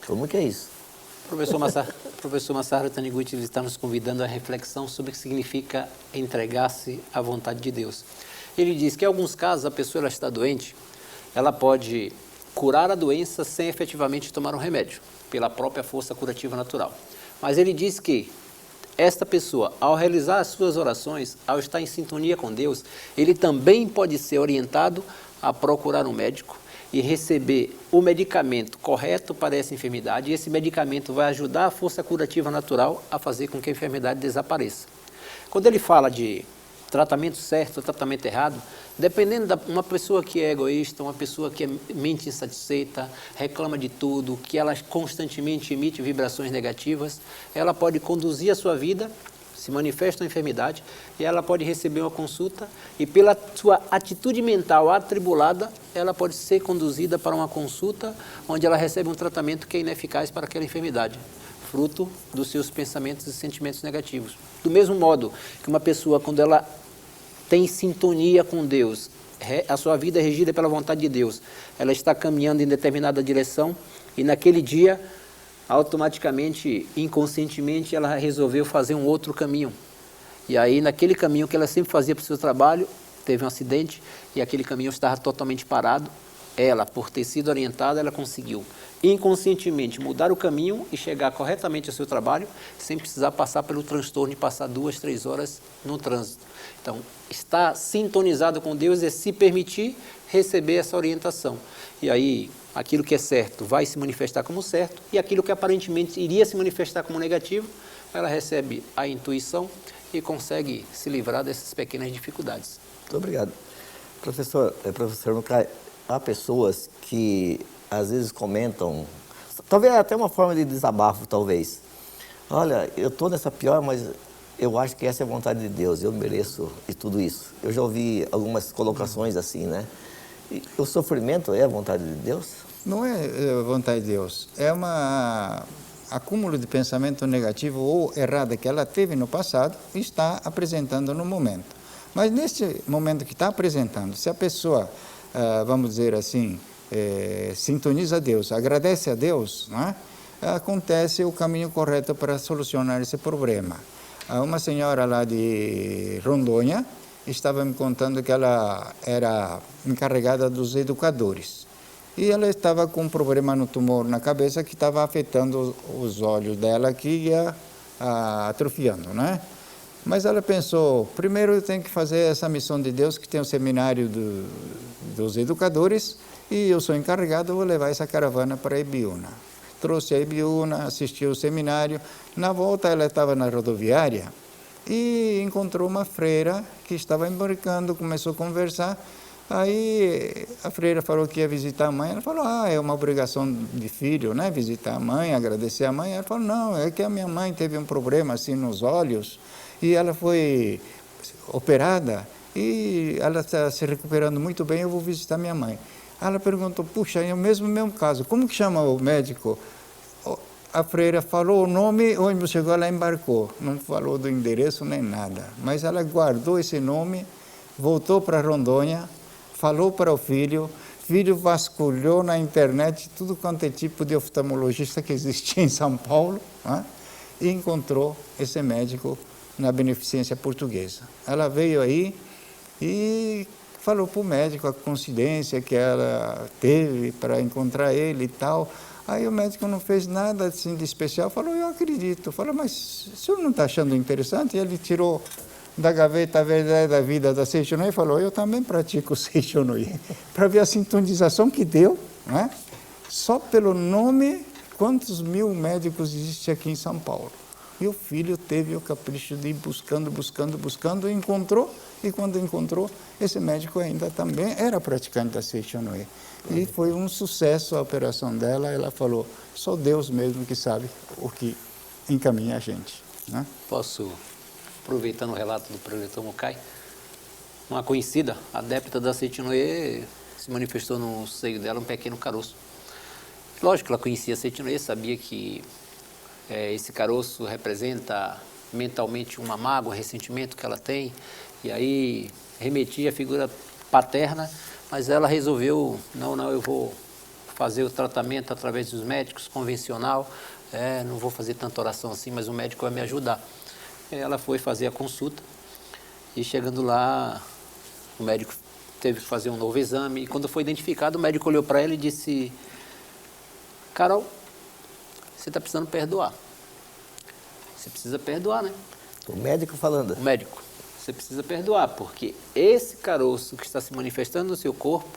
Como que é isso? Professor Masaharu Taniguchi está nos convidando à reflexão sobre o que significa entregar-se à vontade de Deus. Ele diz que em alguns casos a pessoa ela está doente, ela pode curar a doença sem efetivamente tomar um remédio, pela própria força curativa natural. Mas ele diz que esta pessoa, ao realizar as suas orações, ao estar em sintonia com Deus, ele também pode ser orientado a procurar um médico e receber o medicamento correto para essa enfermidade, e esse medicamento vai ajudar a força curativa natural a fazer com que a enfermidade desapareça. Quando ele fala de tratamento certo ou tratamento errado, dependendo de uma pessoa que é egoísta, uma pessoa que é mente insatisfeita, reclama de tudo, que ela constantemente emite vibrações negativas, ela pode conduzir a sua vida, se manifesta uma enfermidade, e ela pode receber uma consulta, e pela sua atitude mental atribulada, ela pode ser conduzida para uma consulta onde ela recebe um tratamento que é ineficaz para aquela enfermidade, fruto dos seus pensamentos e sentimentos negativos. Do mesmo modo que uma pessoa, quando ela tem sintonia com Deus, a sua vida é regida pela vontade de Deus, ela está caminhando em determinada direção e naquele dia, automaticamente, inconscientemente, ela resolveu fazer um outro caminho. E aí, naquele caminho que ela sempre fazia para o seu trabalho, teve um acidente e aquele caminho estava totalmente parado. Ela, por ter sido orientada, ela conseguiu inconscientemente mudar o caminho e chegar corretamente ao seu trabalho, sem precisar passar pelo transtorno de passar 2, 3 horas no trânsito. Então, estar sintonizado com Deus é se permitir receber essa orientação. E aí, aquilo que é certo vai se manifestar como certo, e aquilo que aparentemente iria se manifestar como negativo, ela recebe a intuição e consegue se livrar dessas pequenas dificuldades. Muito obrigado. Professor Nucai, há pessoas que às vezes comentam, talvez até uma forma de desabafo, talvez. Olha, eu estou nessa pior, mas eu acho que essa é a vontade de Deus, eu mereço e tudo isso. Eu já ouvi algumas colocações assim, né? E o sofrimento é a vontade de Deus? Não é a vontade de Deus, é uma acúmulo de pensamento negativo ou errado que ela teve no passado e está apresentando no momento. Mas nesse momento que está apresentando, se a pessoa, vamos dizer assim, sintoniza a Deus, agradece a Deus, né? Acontece o caminho correto para solucionar esse problema. Uma senhora lá de Rondônia estava me contando que ela era encarregada dos educadores. E ela estava com um problema no tumor na cabeça que estava afetando os olhos dela, que ia atrofiando, né? Mas ela pensou, primeiro eu tenho que fazer essa missão de Deus, que tem o seminário dos educadores, e eu sou encarregado, vou levar essa caravana para Ibiúna. Trouxe a Ibiúna, assistiu o seminário. Na volta ela estava na rodoviária e encontrou uma freira que estava embarcando, começou a conversar. Aí a freira falou que ia visitar a mãe. Ela falou, é uma obrigação de filho, né? Visitar a mãe, agradecer a mãe. Ela falou, não, é que a minha mãe teve um problema assim nos olhos e ela foi operada e ela está se recuperando muito bem, eu vou visitar minha mãe. Ela perguntou, puxa, é o mesmo caso, como que chama o médico? A freira falou o nome, o ônibus chegou, ela embarcou, não falou do endereço nem nada, mas ela guardou esse nome, voltou para Rondônia, falou para o filho vasculhou na internet tudo quanto é tipo de oftalmologista que existia em São Paulo, né? E encontrou esse médico na Beneficência Portuguesa. Ela veio aí e falou para o médico a coincidência que ela teve para encontrar ele e tal. Aí o médico não fez nada assim de especial, falou, eu acredito. Falou, mas o senhor não está achando interessante? E ele tirou da gaveta a verdade da vida da Seichonoye e falou, eu também pratico Seichonoye, para ver a sintonização que deu, né? Só pelo nome, quantos mil médicos existem aqui em São Paulo. E o filho teve o capricho de ir buscando, e encontrou, e quando encontrou, esse médico ainda também era praticante da Seichonoye. E foi um sucesso a operação dela, ela falou, só Deus mesmo que sabe o que encaminha a gente, né? Posso, aproveitando o relato do preletor Nucai, uma conhecida, adepta da Seichonoye, se manifestou no seio dela um pequeno caroço. Lógico que ela conhecia a Seichonoye, sabia que esse caroço representa mentalmente uma mágoa, um ressentimento que ela tem, e aí remetia à figura paterna, mas ela resolveu, não, eu vou fazer o tratamento através dos médicos, convencional, não vou fazer tanta oração assim, mas o médico vai me ajudar. Ela foi fazer a consulta, e chegando lá, O médico teve que fazer um novo exame. E quando foi identificado, o médico olhou para ela e disse: Carol, você está precisando perdoar. Você precisa perdoar, né? O médico falando. O médico. Você precisa perdoar, porque esse caroço que está se manifestando no seu corpo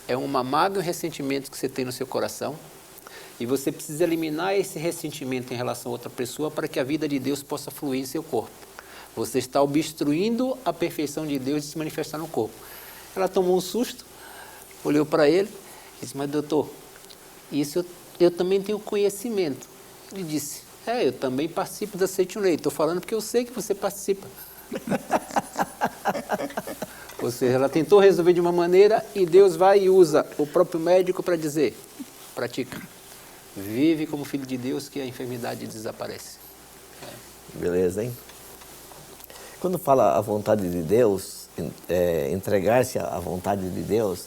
é uma mágoa e um ressentimento que você tem no seu coração. E você precisa eliminar esse ressentimento em relação a outra pessoa para que a vida de Deus possa fluir em seu corpo. Você está obstruindo a perfeição de Deus de se manifestar no corpo. Ela tomou um susto, olhou para ele e disse: mas doutor, isso eu também tenho conhecimento. Ele disse: eu também participo da Seite Onei. Estou falando porque eu sei que você participa. Ou seja, ela tentou resolver de uma maneira e Deus vai e usa o próprio médico para dizer: pratica, vive como filho de Deus que a enfermidade desaparece. Beleza, hein? Quando fala a vontade de Deus, entregar-se à vontade de Deus,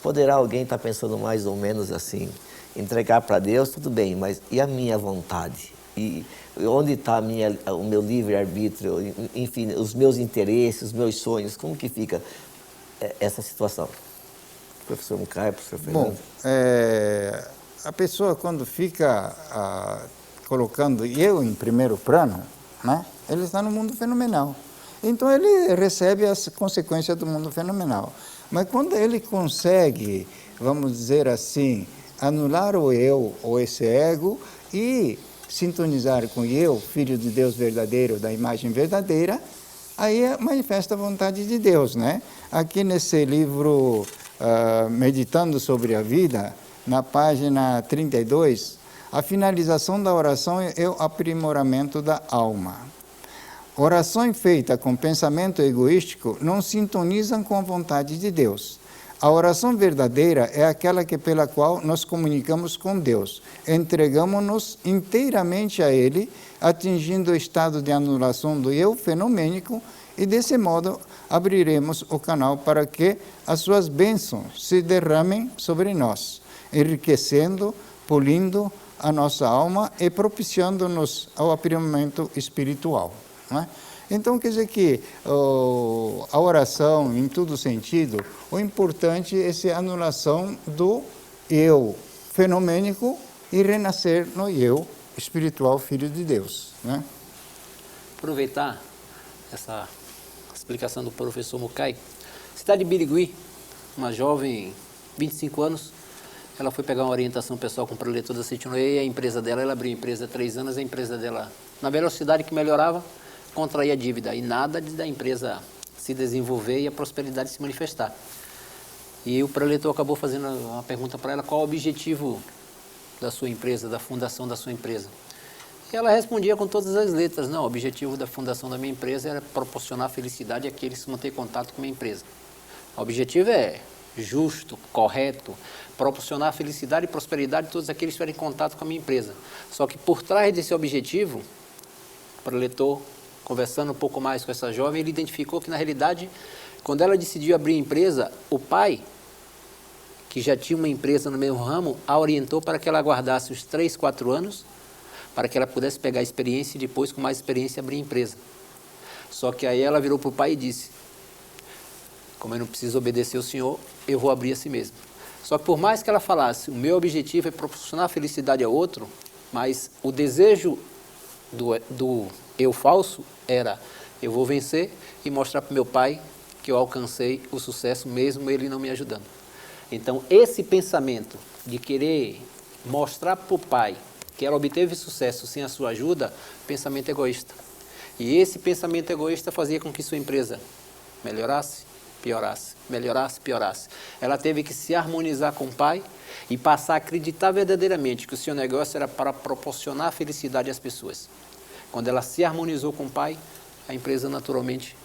poderá alguém estar pensando mais ou menos assim: entregar para Deus, tudo bem, mas e a minha vontade? E onde está o meu livre-arbítrio, enfim, os meus interesses, os meus sonhos? Como que fica essa situação? Professor Mucay, professor Fernando? Bom, a pessoa quando fica colocando eu em primeiro plano, né, ele está no mundo fenomenal. Então ele recebe as consequências do mundo fenomenal. Mas quando ele consegue, vamos dizer assim, anular o eu, ou esse ego, e sintonizar com o eu, filho de Deus verdadeiro, da imagem verdadeira, aí manifesta a vontade de Deus, né? Aqui nesse livro, Meditando sobre a Vida, na página 32, a finalização da oração é o aprimoramento da alma. Oração feita com pensamento egoístico não sintonizam com a vontade de Deus. A oração verdadeira é aquela pela qual nos comunicamos com Deus. Entregamos-nos inteiramente a Ele, atingindo o estado de anulação do eu fenomênico, e desse modo abriremos o canal para que as suas bênçãos se derramem sobre nós, enriquecendo, polindo a nossa alma e propiciando-nos ao aprimoramento espiritual. Não é? Então, quer dizer que a oração, em todo sentido, o importante é essa anulação do eu fenomênico e renascer no eu espiritual, filho de Deus. Né? Aproveitar essa explicação do professor Mucay. Cidade de Birigui, uma jovem, 25 anos, ela foi pegar uma orientação pessoal com o preletor da Seite Onei, e a empresa dela, ela abriu a empresa há 3 anos, a empresa dela, na velocidade que melhorava, contraía dívida e nada da empresa se desenvolver e a prosperidade se manifestar. E o preletor acabou fazendo uma pergunta para ela: qual o objetivo da sua empresa, da fundação da sua empresa? E ela respondia com todas as letras: não, o objetivo da fundação da minha empresa era proporcionar felicidade àqueles que mantêm contato com a minha empresa. O objetivo é justo, correto, proporcionar felicidade e prosperidade a todos aqueles que estiverem em contato com a minha empresa. Só que por trás desse objetivo, o preletor, conversando um pouco mais com essa jovem, ele identificou que, na realidade, quando ela decidiu abrir a empresa, o pai, que já tinha uma empresa no mesmo ramo, a orientou para que ela aguardasse os 3, 4 anos, para que ela pudesse pegar a experiência e depois, com mais experiência, abrir a empresa. Só que aí ela virou para o pai e disse: como eu não preciso obedecer ao senhor, eu vou abrir a si mesmo. Só que por mais que ela falasse, o meu objetivo é proporcionar felicidade a outro, mas o desejo do eu falso era: eu vou vencer e mostrar para o meu pai que eu alcancei o sucesso, mesmo ele não me ajudando. Então, esse pensamento de querer mostrar para o pai que ela obteve sucesso sem a sua ajuda, pensamento egoísta. E esse pensamento egoísta fazia com que sua empresa melhorasse, piorasse, melhorasse, piorasse. Ela teve que se harmonizar com o pai e passar a acreditar verdadeiramente que o seu negócio era para proporcionar felicidade às pessoas. Quando ela se harmonizou com o pai, a empresa naturalmente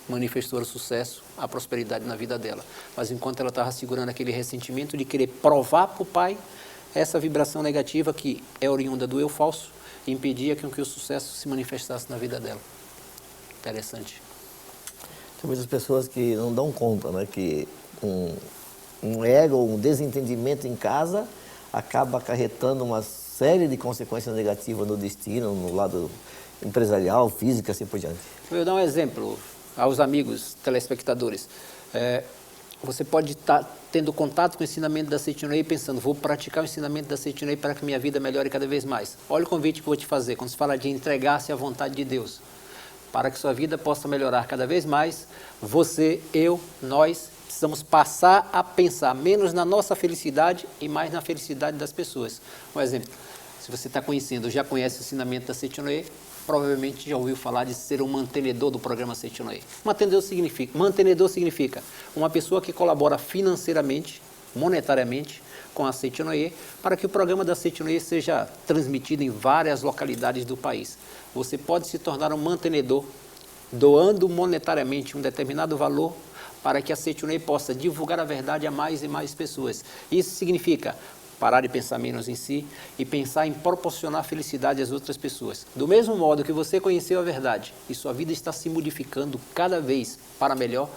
manifestou o sucesso, a prosperidade na vida dela. Mas enquanto ela estava segurando aquele ressentimento de querer provar para o pai, essa vibração negativa que é oriunda do eu falso, impedia que o sucesso se manifestasse na vida dela. Interessante. Tem muitas pessoas que não dão conta, né, que um ego, um desentendimento em casa acaba acarretando uma série de consequências negativas no destino, no lado empresarial, físico, assim por diante. Eu vou dar um exemplo. aos amigos telespectadores, você pode estar tendo contato com o ensinamento da Seiichi no Ie pensando, vou praticar o ensinamento da Seiichi no Ie para que minha vida melhore cada vez mais. Olha o convite que eu vou te fazer, quando se fala de entregar-se à vontade de Deus, para que sua vida possa melhorar cada vez mais, você, eu, nós, precisamos passar a pensar menos na nossa felicidade e mais na felicidade das pessoas. Um exemplo, se você está conhecendo, já conhece o ensinamento da Seiichi no Ie, provavelmente já ouviu falar de ser um mantenedor do programa Seiichi no Ie. Mantenedor significa uma pessoa que colabora financeiramente, monetariamente, com a Seiichi no Ie, para que o programa da Seiichi no Ie seja transmitido em várias localidades do país. Você pode se tornar um mantenedor, doando monetariamente um determinado valor, para que a Seiichi no Ie possa divulgar a verdade a mais e mais pessoas. Isso significa parar de pensar menos em si e pensar em proporcionar felicidade às outras pessoas. Do mesmo modo que você conheceu a verdade e sua vida está se modificando cada vez para melhor,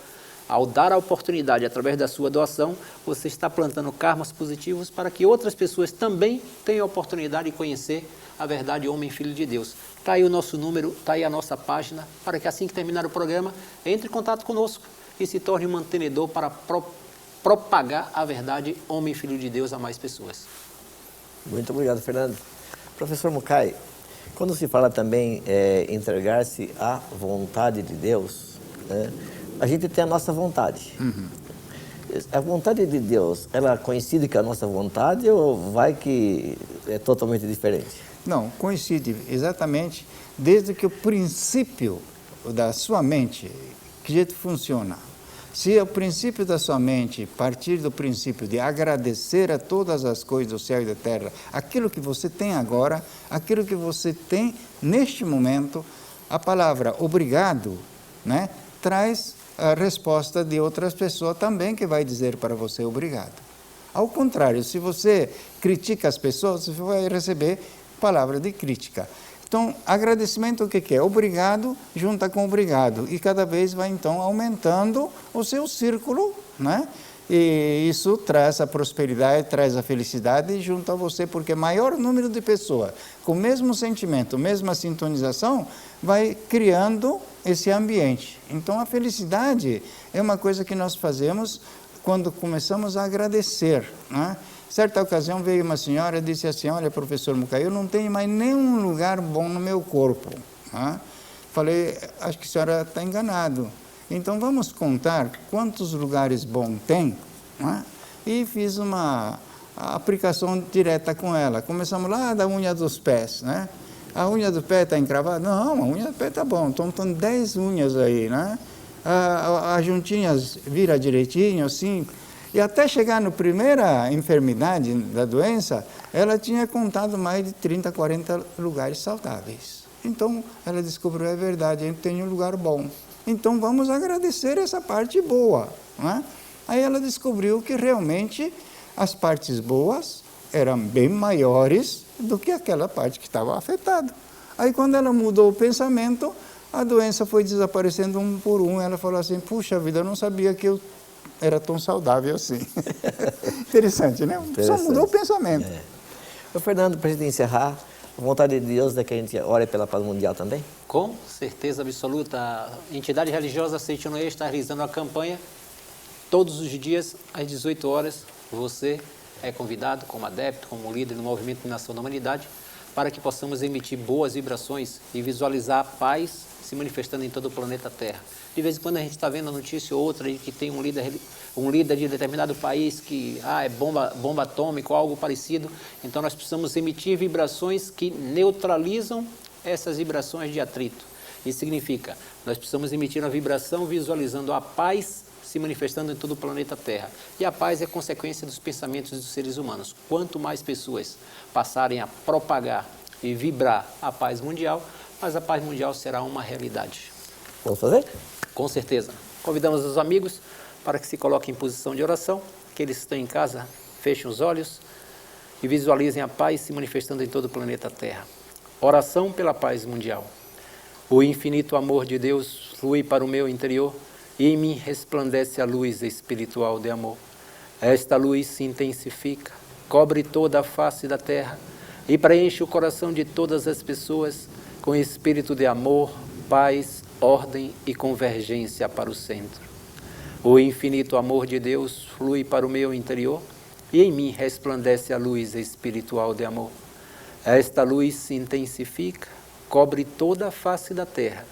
ao dar a oportunidade através da sua doação, você está plantando karmas positivos para que outras pessoas também tenham a oportunidade de conhecer a verdade homem e filho de Deus. Está aí o nosso número, está aí a nossa página, para que assim que terminar o programa, entre em contato conosco e se torne um mantenedor para propagar a verdade, homem e filho de Deus, a mais pessoas. Muito obrigado, Fernando. Professor Mukai, quando se fala também entregar-se à vontade de Deus, né, a gente tem a nossa vontade. A vontade de Deus, ela coincide com a nossa vontade ou vai que é totalmente diferente? Não, coincide exatamente desde que o princípio da sua mente, que jeito funciona. Se o princípio da sua mente partir do princípio de agradecer a todas as coisas do céu e da terra, aquilo que você tem agora, aquilo que você tem neste momento, a palavra obrigado, né, traz a resposta de outras pessoas também que vai dizer para você obrigado. Ao contrário, se você critica as pessoas, você vai receber palavra de crítica. Então, agradecimento o que é? Obrigado junta com obrigado. E cada vez vai, então, aumentando o seu círculo, né? E isso traz a prosperidade, traz a felicidade junto a você, porque maior número de pessoas com o mesmo sentimento, mesma sintonização, vai criando esse ambiente. Então, a felicidade é uma coisa que nós fazemos quando começamos a agradecer, né? Certa ocasião veio uma senhora e disse assim, olha, professor Mukai, eu não tenho mais nenhum lugar bom no meu corpo. Falei, acho que a senhora está enganado. Então, vamos contar quantos lugares bons tem, e fiz uma aplicação direta com ela. Começamos lá da unha dos pés, né? A unha do pé está encravada? Não, a unha do pé está bom, então estão 10 unhas aí, né? As juntinhas vira direitinho, assim. E até chegar na primeira enfermidade da doença, ela tinha contado mais de 30, 40 lugares saudáveis. Então, ela descobriu, é verdade, a gente tem um lugar bom. Então, vamos agradecer essa parte boa, né? Aí ela descobriu que realmente as partes boas eram bem maiores do que aquela parte que estava afetada. Aí, quando ela mudou o pensamento, a doença foi desaparecendo um por um. Ela falou assim, puxa vida, eu não sabia que eu era tão saudável assim. Interessante, né? Interessante. Só mudou o pensamento. Ô, Fernando, para a gente encerrar, a vontade de Deus é que a gente ore pela paz mundial também? Com certeza absoluta. A entidade religiosa Seiichi no Ie está realizando a campanha todos os dias, às 18 horas. Você é convidado como adepto, como líder do Movimento de Nação da Humanidade, para que possamos emitir boas vibrações e visualizar a paz se manifestando em todo o planeta Terra. De vez em quando a gente está vendo a notícia ou outra de que tem um líder de determinado país que é bomba atômica ou algo parecido. Então nós precisamos emitir vibrações que neutralizam essas vibrações de atrito. Isso significa, nós precisamos emitir uma vibração visualizando a paz se manifestando em todo o planeta Terra. E a paz é consequência dos pensamentos dos seres humanos. Quanto mais pessoas passarem a propagar e vibrar a paz mundial, mas a paz mundial será uma realidade. Vamos fazer? Com certeza. Convidamos os amigos para que se coloquem em posição de oração, que eles estão em casa, fechem os olhos e visualizem a paz se manifestando em todo o planeta Terra. Oração pela paz mundial. O infinito amor de Deus flui para o meu interior e em mim resplandece a luz espiritual de amor. Esta luz se intensifica, cobre toda a face da terra e preenche o coração de todas as pessoas com espírito de amor, paz, ordem e convergência para o centro. O infinito amor de Deus flui para o meu interior e em mim resplandece a luz espiritual de amor. Esta luz se intensifica, cobre toda a face da terra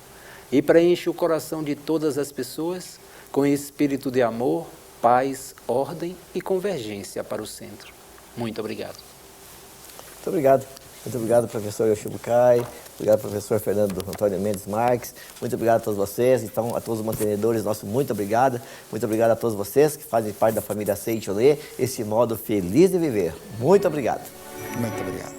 e preenche o coração de todas as pessoas com espírito de amor, paz, ordem e convergência para o centro. Muito obrigado. Muito obrigado. Muito obrigado, professor Yoshibukai. Obrigado, professor Fernando Antônio Mendes Marques. Muito obrigado a todos vocês. Então, a todos os mantenedores, nosso muito obrigado. Muito obrigado a todos vocês que fazem parte da família Seichonoye, esse modo feliz de viver. Muito obrigado. Muito obrigado.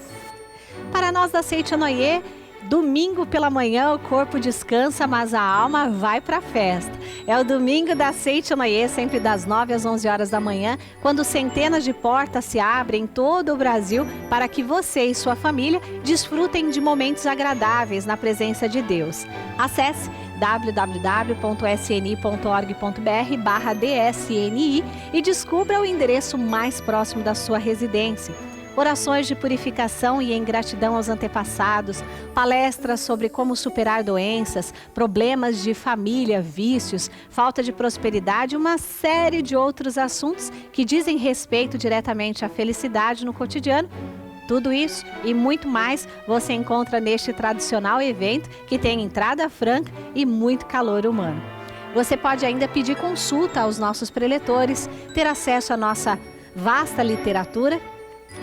Para nós da Seichonoye, domingo pela manhã o corpo descansa, mas a alma vai para a festa. É o domingo da Seichonoye, sempre das 9 às 11 horas da manhã, quando centenas de portas se abrem em todo o Brasil para que você e sua família desfrutem de momentos agradáveis na presença de Deus. Acesse www.sni.org.br/DSNI e descubra o endereço mais próximo da sua residência. Orações de purificação e em gratidão aos antepassados, palestras sobre como superar doenças, problemas de família, vícios, falta de prosperidade e uma série de outros assuntos que dizem respeito diretamente à felicidade no cotidiano. Tudo isso e muito mais você encontra neste tradicional evento que tem entrada franca e muito calor humano. Você pode ainda pedir consulta aos nossos preletores, ter acesso à nossa vasta literatura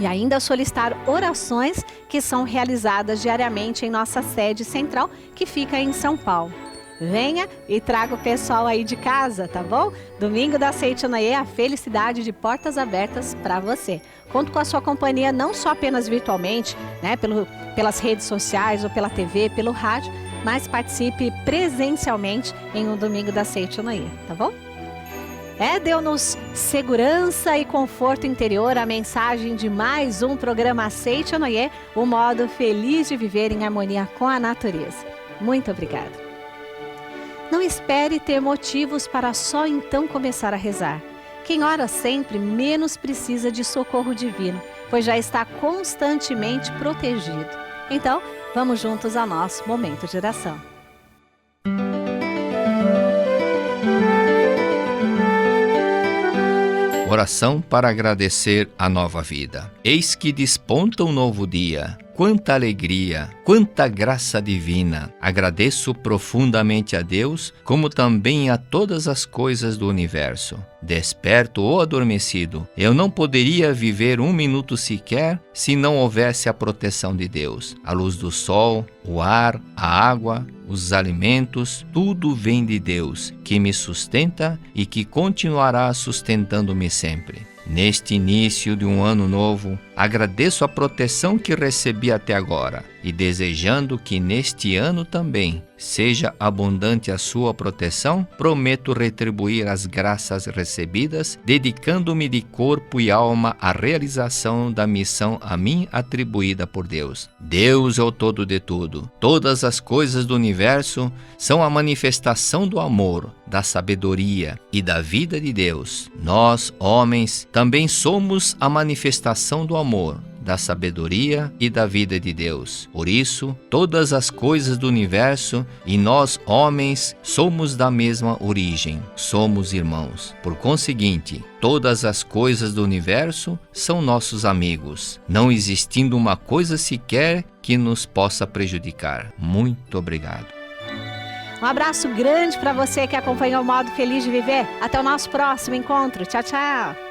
e ainda solicitar orações que são realizadas diariamente em nossa sede central, que fica em São Paulo. Venha e traga o pessoal aí de casa, tá bom? Domingo da Seichonoye, a felicidade de portas abertas para você. Conto com a sua companhia não só apenas virtualmente, né, pelas redes sociais ou pela TV, pelo rádio, mas participe presencialmente em um domingo da Seichonoye, tá bom? Deu-nos segurança e conforto interior a mensagem de mais um programa Seichonoye, o modo feliz de viver em harmonia com a natureza. Muito obrigada. Não espere ter motivos para só então começar a rezar. Quem ora sempre menos precisa de socorro divino, pois já está constantemente protegido. Então, vamos juntos ao nosso momento de oração. Oração para agradecer a nova vida. Eis que desponta um novo dia. Quanta alegria, quanta graça divina. Agradeço profundamente a Deus, como também a todas as coisas do universo. Desperto ou adormecido, eu não poderia viver um minuto sequer se não houvesse a proteção de Deus. A luz do sol, o ar, a água, os alimentos, tudo vem de Deus, que me sustenta e que continuará sustentando-me sempre. Neste início de um ano novo, agradeço a proteção que recebi até agora e desejando que neste ano também seja abundante a sua proteção, prometo retribuir as graças recebidas, dedicando-me de corpo e alma à realização da missão a mim atribuída por Deus. Deus é o todo de tudo. Todas as coisas do universo são a manifestação do amor, da sabedoria e da vida de Deus. Nós, homens, também somos a manifestação do amor, da sabedoria e da vida de Deus. Por isso, todas as coisas do universo e nós, homens, somos da mesma origem, somos irmãos. Por conseguinte, todas as coisas do universo são nossos amigos, não existindo uma coisa sequer que nos possa prejudicar. Muito obrigado. Um abraço grande para você que acompanhou o Modo Feliz de Viver. Até o nosso próximo encontro. Tchau, tchau.